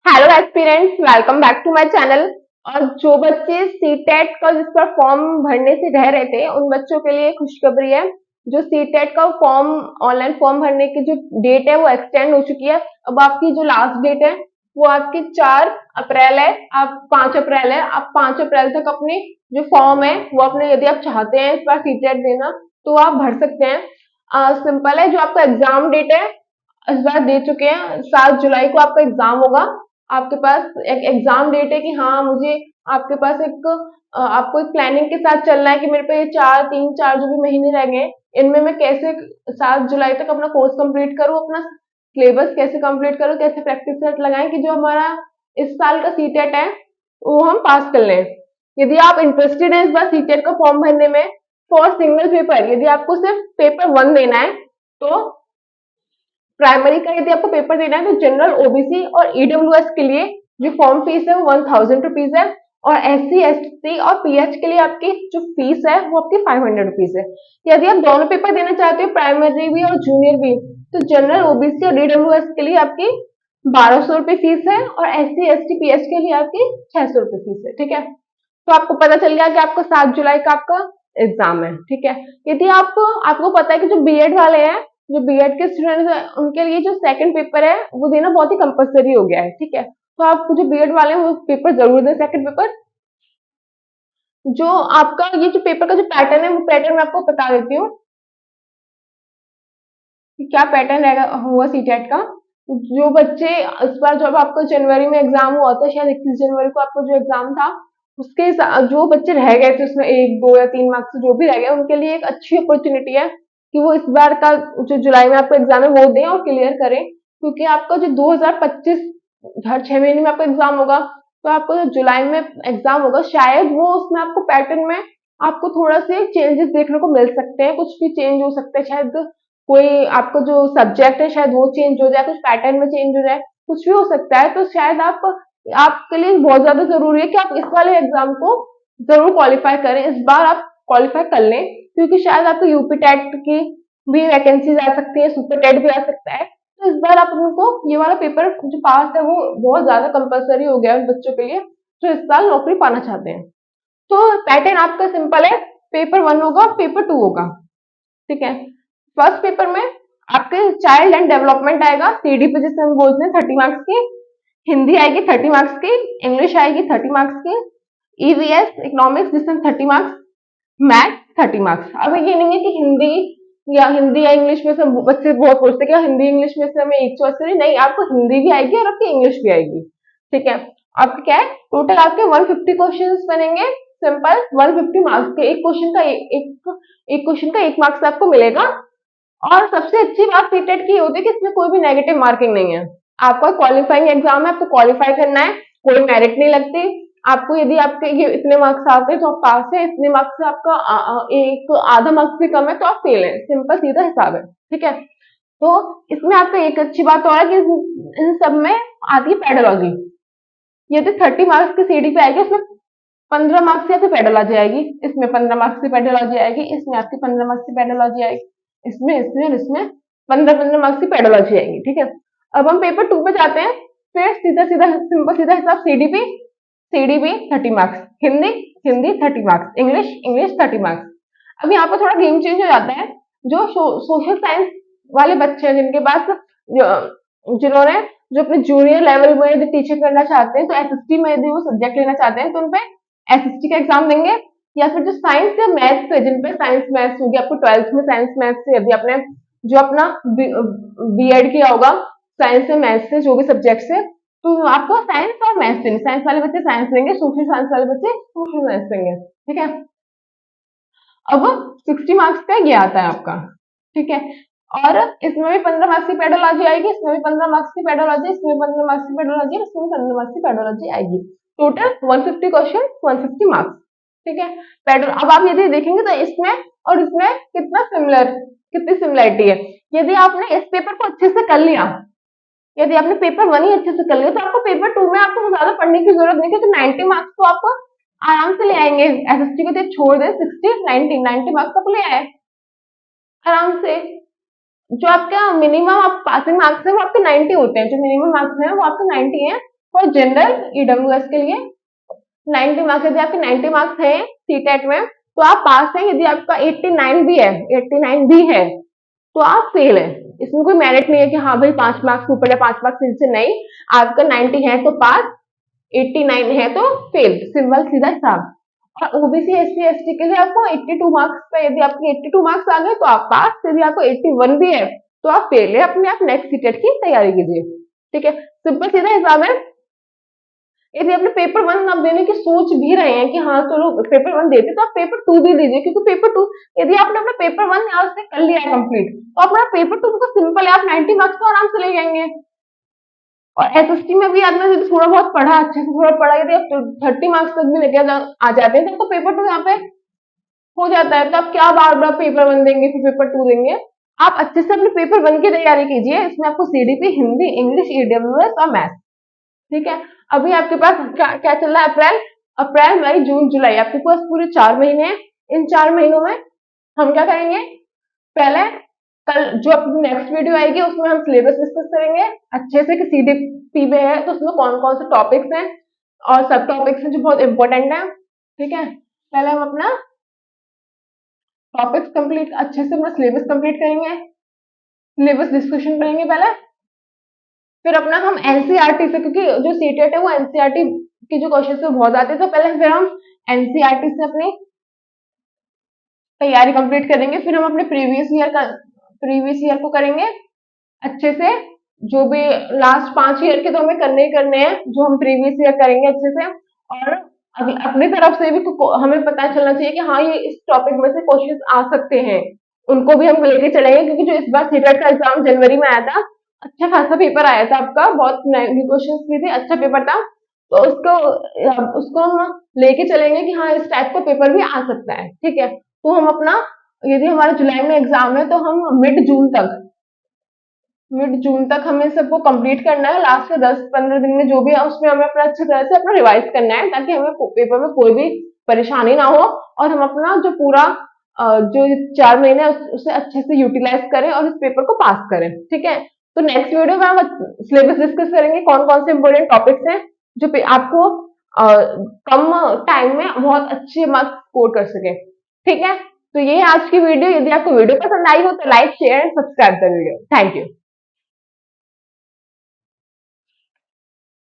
Hello aspirants, welcome back to my channel. और जो बच्चे सीटेट का जिस पर फॉर्म भरने से रह रहे थे उन बच्चों के लिए खुशखबरी है। जो सीटेट का फॉर्म ऑनलाइन फॉर्म भरने की जो डेट है वो एक्सटेंड हो चुकी है। अब आपकी जो लास्ट डेट है वो आपकी 4 अप्रैल है। आप 5 अप्रैल है, आप 5 अप्रैल तक अपनी जो फॉर्म है वो अपने, यदि आप चाहते हैं इस बार सीटेट देना तो आप भर सकते हैं। सिंपल है। जो आपका एग्जाम डेट है इस बार दे चुके हैं, 7 जुलाई को आपका एग्जाम होगा। आपके पास एक एग्जाम डेट है कि हाँ मुझे आपके पास आपको एक प्लानिंग के साथ चलना है कि मेरे पे ये 4 जो भी महीने रह गए इनमें मैं कैसे 7 जुलाई तक अपना कोर्स कंप्लीट करूँ, अपना सिलेबस कैसे कंप्लीट करूँ, कैसे प्रैक्टिस सेट लगाएं कि जो हमारा इस साल का सीटेट है वो हम पास कर लें। यदि आप इंटरेस्टेड हैं इस बार सीटेट का फॉर्म भरने में, फॉर सिंगल पेपर यदि आपको सिर्फ पेपर 1 देना है तो प्राइमरी का यदि आपको पेपर देना है तो जनरल, ओबीसी और ईडब्ल्यूएस के लिए जो फॉर्म फीस है वो 1000 रुपीज है। और एससी, एसटी और पीएच के लिए आपकी जो फीस है वो आपकी 500 रुपीज है। यदि आप दोनों पेपर देना चाहते हो, प्राइमरी भी और जूनियर भी, तो जनरल, ओबीसी और ईडब्ल्यूएस के लिए आपकी 1200 रुपये फीस है और एससी, एसटी, पीएच के लिए आपकी 600 रुपये फीस है। ठीक है, तो आपको पता चल गया कि आपका 7 जुलाई का आपका एग्जाम है। ठीक है, यदि आपको पता है कि जो बीएड वाले हैं, जो बीएड के स्टूडेंट्स हैं, उनके लिए जो सेकंड पेपर है वो देना बहुत ही कंपलसरी हो गया है। ठीक है, तो आप जो बीएड वाले हैं वो पेपर जरूर दें, सेकंड पेपर। जो आपका ये जो पेपर का जो पैटर्न है वो पैटर्न मैं आपको बता देती हूँ कि क्या पैटर्न रहेगा हुआ सीटेट का। जो बच्चे इस बार, जब आपका जनवरी में एग्जाम हुआ था, शायद 21 जनवरी को आपका जो एग्जाम था, जो बच्चे रह गए थे उसमें 1, 2 या 3 मार्क्स जो भी रह गए, उनके लिए एक अच्छी अपॉर्चुनिटी है कि वो इस बार का जो जुलाई में आपका एग्जाम है वो दें और क्लियर करें। क्योंकि आपका जो 2025 हर 6 महीने में आपका एग्जाम होगा, तो आपको जो जुलाई में एग्जाम होगा शायद वो उसमें आपको पैटर्न में आपको थोड़ा से चेंजेस देखने को मिल सकते हैं, कुछ भी चेंज हो सकता है। शायद कोई आपका जो सब्जेक्ट है शायद वो चेंज हो जाए, कुछ पैटर्न में चेंज हो जाए, कुछ भी हो सकता है। तो शायद आपके लिए बहुत ज्यादा जरूरी है कि आप इस वाले एग्जाम को जरूर क्वालिफाई करें, इस बार आप क्वालिफाई कर लें। क्योंकि शायद आपको यूपी टेट की भी वैकेंसीज आ सकती है, सुपर टेट भी आ सकता है। तो इस बार आप उनको ये वाला पेपर जो पास है वो बहुत ज्यादा कंपलसरी हो गया है उन बच्चों के लिए जो इस साल नौकरी पाना चाहते हैं। तो पैटर्न आपका सिंपल है, पेपर 1 होगा, पेपर 2 होगा। ठीक है, फर्स्ट पेपर में आपके चाइल्ड एंड डेवलपमेंट आएगा, सीडीपी जिसे हम बोलते हैं, 30 मार्क्स की। हिंदी आएगी 30 मार्क्स की। इंग्लिश आएगी 30 मार्क्स की। ईवीएस इकोनॉमिक्स जिसमें 30 मार्क्स। Math 30 marks. अब ये नहीं है कि हिंदी या इंग्लिश में से बच्चे बहुत पूछते हैं कि हिंदी इंग्लिश में से हमें एक चॉइस करें, नहीं, आपको हिंदी भी आएगी और आपकी इंग्लिश भी आएगी। ठीक है, आपके क्या है, टोटल आपके 150 क्वेश्चन बनेंगे। सिंपल 150 मार्क्स के, एक क्वेश्चन का 1 मार्क्स आपको मिलेगा। और सबसे अच्छी बात सीटेट की होती है कि इसमें कोई भी नेगेटिव मार्किंग नहीं है। आपका क्वालिफाइंग एग्जाम है, आपको क्वालिफाई करना है, कोई मेरिट नहीं लगती। आपको यदि आपके ये इतने मार्क्स आते हैं तो आप पास है, इतने मार्क्स से आपका एक आधा मार्क्स भी कम है तो आप फेल है। सिंपल सीधा हिसाब है। ठीक है, तो इसमें आपका एक अच्छी बात और है कि इन सब में आती है पेडोलॉजी। यदि 30 मार्क्स की सीडी पे आएगी उसमें 15 मार्क्स से आपकी पेडोलॉजी आएगी, इसमें 15 मार्क्स की पेडोलॉजी आएगी, इसमें आपकी 15 मार्क्स की पेडोलॉजी आएगी, इसमें और इसमें 15-15 मार्क्स की पेडोलॉजी आएगी। ठीक है, अब हम पेपर 2 पे जाते हैं। फिर सीधा सीधा सिंपल सीधा हिसाब, CDP 30 marks, Hindi Hindi 30 marks, English English 30 marks. अब यहाँ पर थोड़ा गेम चेंज हो जाता है। जो सोशल साइंस वाले बच्चे हैं जिनके पास जिन्होंने जो अपने जूनियर लेवल में यदि टीचिंग करना चाहते हैं, तो एसएसटी में यदि वो सब्जेक्ट लेना चाहते हैं तो उनपे एसएसटी का एग्जाम देंगे। या फिर जो साइंस या मैथ्स है, जिनपे साइंस मैथ्स होगी, आपको 12th में साइंस मैथ्स से यदि आपने जो अपना बीएड किया होगा साइंस से मैथ्स से जो भी सब्जेक्ट से, तो आपको साइंस और मैथ्स देंगे। साइंस वाले बच्चे साइंस लेंगे, सोशल साइंस वाले बच्चे सोशल साइंस लेंगे। ठीक है, अब 60 मार्क्स का ये आता है आपका। ठीक है, और इसमें भी 15 मार्क्स की पेडोलॉजी आएगी, इसमें भी 15 मार्क्स की पेडोलॉजी, इसमें 15 मार्क्स की पेडोलॉजी, इसमें 15 मार्क्स की पेडोलॉजी आएगी। Total 150 question, 150 marks. ठीक है, पेडो अब आप यदि देखेंगे तो इसमें और इसमें कितनी सिमिलरिटी है। यदि आपने इस पेपर को अच्छे से कर लिया, यदि आपने पेपर 1 ही अच्छे से कर लिया, तो आपको पेपर 2 में आपको ज्यादा पढ़ने की जरूरत नहीं, क्योंकि 90 मार्क्स तो आपको आराम से ले आएंगे। एसएसटी को तो छोड़ दे, 60 90 मार्क्स आपको ले आए आराम से। जो आपका मिनिमम आप पासिंग मार्क्स है वो आपके 90 होते हैं, जो मिनिमम मार्क्स है वो आपके 90 है। फॉर जनरल ईडब्ल्यूएस के लिए 90 मार्क्स, यदि आपके 90 मार्क्स हैं सीटेट में तो आप पास हैं, यदि आपका 89 भी है, 89 भी है तो आप फेल है। इसमें कोई मेरिट नहीं है कि हाँ भाई 5 मार्क्स ऊपर है 5 मार्क्स नीचे, नहीं। आपका 90 है तो पास, 89 है तो फेल, सिंपल सीधा हिसाब। और ओबीसी एससी एसटी के लिए आपको 82 मार्क्स पे, यदि आपके 82 मार्क्स आ गए तो आप पास, यदि आपको 81 भी है तो आप फेल है। अपने आप नेक्स्ट सीटेट की तैयारी कीजिए, ठीक है, सिंपल सीधा हिसाब है। यदि अपने पेपर वन आप देने की सोच भी रहे हैं कि हाँ चलो पेपर वन देते तो आप पेपर टू भी दीजिए, क्योंकि पेपर टू, यदि आपने अपना पेपर वन यहाँ से कर लिया है कंप्लीट तो अपना पेपर टू तो सिंपल है, आप 90 मार्क्स तो आराम से ले जाएंगे। और एसएसटी में भी आपने यदि थोड़ा बहुत पढ़ा, अच्छे से थोड़ा पढ़ा, यदि आप 30 मार्क्स तक भी लेके आ जाते हैं तो पेपर टू यहाँ पे हो जाता है। तो आप क्या बार बार पेपर वन देंगे फिर पेपर टू देंगे। आप अच्छे से अपने पेपर वन की तैयारी कीजिए, इसमें आपको सीडीपी, हिंदी, इंग्लिश, ईडब्ल्यूएस और मैथ, ठीक है। अभी आपके पास क्या चल रहा है, अप्रैल, अप्रैल मई जून जुलाई, आपके पास पूरे 4 महीने हैं। इन 4 महीनों में हम क्या करेंगे, पहले कल जो अपनी नेक्स्ट वीडियो आएगी उसमें हम सिलेबस डिस्कस करेंगे अच्छे से कि सीडीपी में है तो उसमें कौन कौन से टॉपिक्स हैं और सब टॉपिक्स हैं जो बहुत इंपॉर्टेंट है, ठीक है। पहले हम अपना टॉपिक्स कंप्लीट, अच्छे से अपना सिलेबस कंप्लीट करेंगे, सिलेबस डिस्कशन करेंगे पहले। फिर अपना हम एनसीईआरटी से, क्योंकि जो सीटेट है वो एनसीईआरटी के जो क्वेश्चन है बहुत आते हैं, तो पहले फिर हम एनसीईआरटी से अपनी तैयारी कंप्लीट करेंगे। फिर हम अपने प्रीवियस ईयर को करेंगे अच्छे से, जो भी लास्ट 5 ईयर के तो हमें करने ही करने हैं, जो हम प्रीवियस ईयर करेंगे अच्छे से। और अपनी तरफ से भी हमें पता चलना चाहिए कि हाँ ये इस टॉपिक में से क्वेश्चंस आ सकते हैं, उनको भी हम लेके चलेंगे। क्योंकि जो इस बार सीटेट का एग्जाम जनवरी में आया था, अच्छा खासा पेपर आया था आपका, बहुत क्वेश्चन भी थे, अच्छा पेपर था। तो उसको हम लेके चलेंगे कि हाँ इस टाइप का पेपर भी आ सकता है, ठीक है। तो हम अपना, यदि हमारा जुलाई में एग्जाम है तो हम मिड जून तक हमें सबको कंप्लीट करना है। लास्ट के 10-15 दिन में जो भी है उसमें हमें अपना अच्छी तरह से अपना रिवाइज करना है, ताकि हमें पेपर में कोई भी परेशानी ना हो और हम अपना जो पूरा जो 4 महीने उसे अच्छे से यूटिलाइज करें और इस पेपर को पास करें, ठीक है। तो नेक्स्ट वीडियो में हम सिलेबस डिस्कस करेंगे कौन कौन से इंपोर्टेंट टॉपिक्स हैं जो आपको कम टाइम में बहुत अच्छे मार्क्स स्कोर कर सके, ठीक है। तो ये है आज की वीडियो। यदि आपको वीडियो पसंद आई हो तो लाइक शेयर एंड सब्सक्राइब कर वीडियो। Thank you.